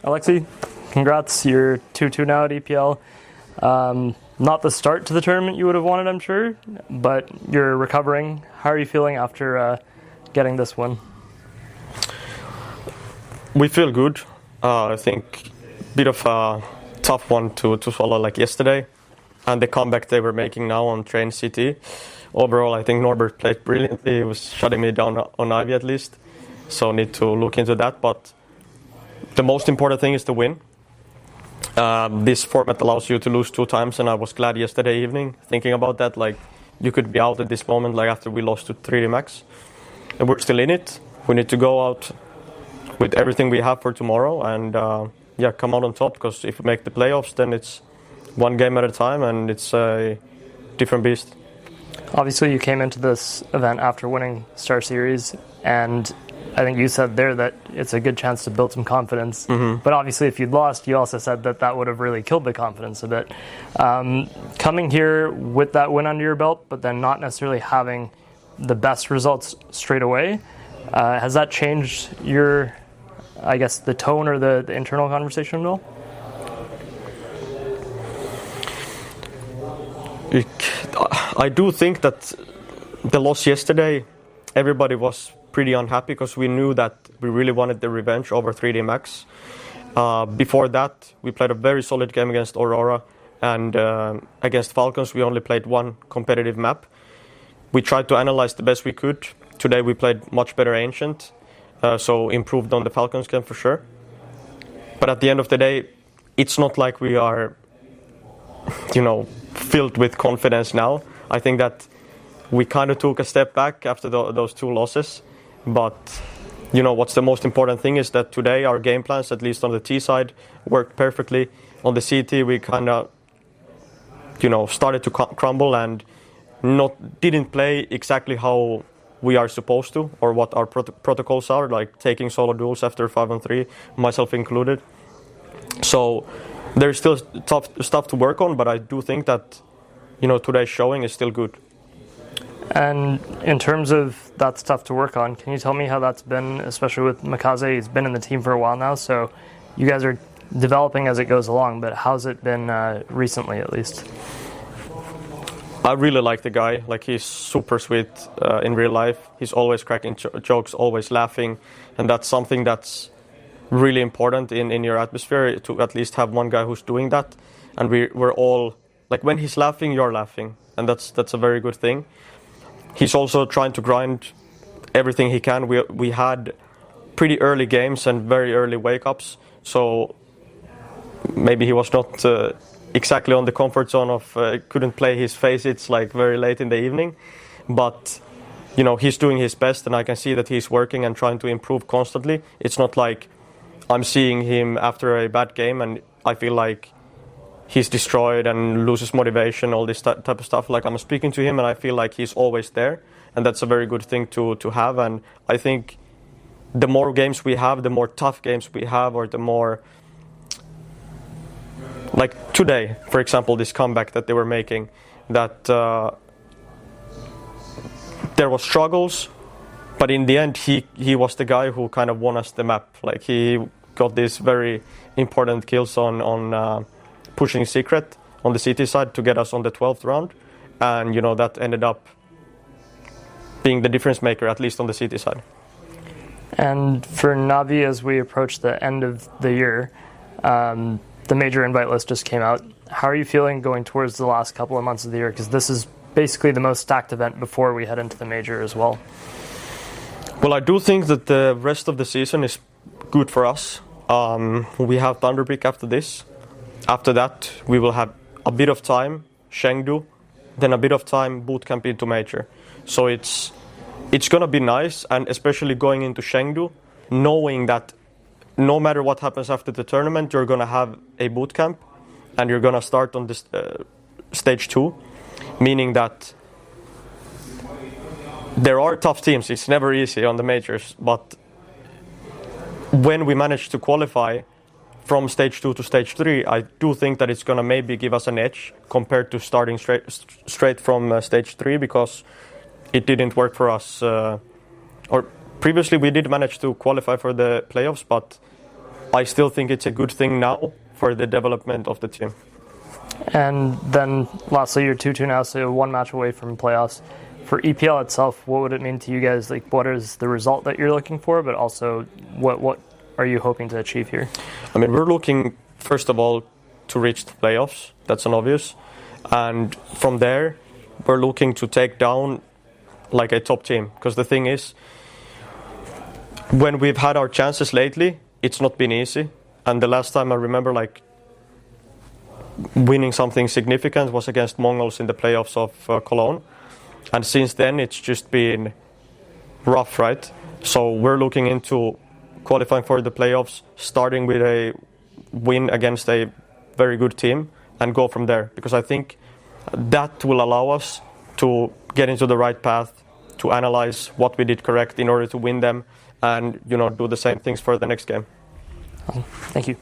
Aleksib, congrats. You're 2-2 now at EPL. Not the start to the tournament you would have wanted, I'm sure, but you're recovering. How are you feeling after getting this win? We feel good. I think a bit of a tough one to swallow like yesterday, and the comeback they were making now on Train City. Overall, I think Norbert played brilliantly. He was shutting me down on NAVI at least, so need to look into that. But the most important thing is the win. This format allows you to lose 2 times, and I was glad yesterday evening thinking about that. Like, you could be out at this moment, like after we lost to 3D Max, and we're still in it. We need to go out with everything we have for tomorrow, and come out on top. Because if we make the playoffs, then it's one game at a time, and it's a different beast. Obviously, you came into this event after winning Star Series, and I think you said there that it's a good chance to build some confidence. Mm-hmm. But obviously, if you'd lost, you also said that would have really killed the confidence a bit. Coming here with that win under your belt, but then not necessarily having the best results straight away, has that changed your, I guess, the tone or the internal conversation at all? I do think that the loss yesterday, everybody was pretty unhappy because we knew that we really wanted the revenge over 3D Max. Before that, we played a very solid game against Aurora, and against Falcons, we only played one competitive map. We tried to analyze the best we could. Today, we played much better Ancient, so improved on the Falcons game for sure. But at the end of the day, it's not like we are, filled with confidence now. I think that we kind of took a step back after those 2 losses. But, what's the most important thing is that today our game plans, at least on the T side, worked perfectly. On the CT, we kind of, started to crumble and didn't play exactly how we are supposed to, or what our protocols are, like taking solo duels after 5-on-3, myself included. So there's still tough stuff to work on, but I do think that, today's showing is still good. And in terms of that stuff to work on, can you tell me how that's been, especially with Makaze? He's been in the team for a while now, so you guys are developing as it goes along, but how's it been recently, at least? I really like the guy. Like, he's super sweet in real life. He's always cracking jokes, always laughing, and that's something that's really important in your atmosphere, to at least have one guy who's doing that. And we're all, like, when he's laughing, you're laughing, and that's a very good thing. He's also trying to grind everything he can. We had pretty early games and very early wake-ups, so maybe he was not exactly on the comfort zone of couldn't play his Faceit like very late in the evening. But, he's doing his best, and I can see that he's working and trying to improve constantly. It's not like I'm seeing him after a bad game and I feel like he's destroyed and loses motivation, all this type of stuff. Like, I'm speaking to him and I feel like he's always there, and that's a very good thing to have. And I think the more games we have, the more tough games we have, or the more, like today, for example, this comeback that they were making, that there was struggles, but in the end he was the guy who kind of won us the map. Like, he got these very important kills on pushing Secret on the CT side to get us on the 12th round, and that ended up being the difference maker, at least on the CT side. And for NAVI, as we approach the end of the year, the major invite list just came out. How are you feeling going towards the last couple of months of the year? Because this is basically the most stacked event before we head into the major as well. Well, I do think that the rest of the season is good for us. We have Thunderbreak after this. After that, we will have a bit of time, Chengdu, then a bit of time, bootcamp into major. So it's going to be nice, and especially going into Chengdu, knowing that no matter what happens after the tournament, you're going to have a bootcamp, and you're going to start on this stage 2, meaning that there are tough teams. It's never easy on the majors, but when we manage to qualify from stage 2 to stage 3, I do think that it's going to maybe give us an edge compared to starting straight from stage 3, because it didn't work for us. Or previously we did manage to qualify for the playoffs, but I still think it's a good thing now for the development of the team. And then lastly, you're 2-2 now, so 1 match away from playoffs. For EPL itself, what would it mean to you guys? Like, what is the result that you're looking for, but also what are you hoping to achieve here? I mean, we're looking, first of all, to reach the playoffs. That's an obvious. And from there, we're looking to take down like a top team. Because the thing is, when we've had our chances lately, it's not been easy. And the last time I remember like winning something significant was against Mongols in the playoffs of Cologne. And since then, it's just been rough, right? So we're looking into qualifying for the playoffs, starting with a win against a very good team and go from there. Because I think that will allow us to get into the right path, to analyze what we did correct in order to win them and, do the same things for the next game. Thank you.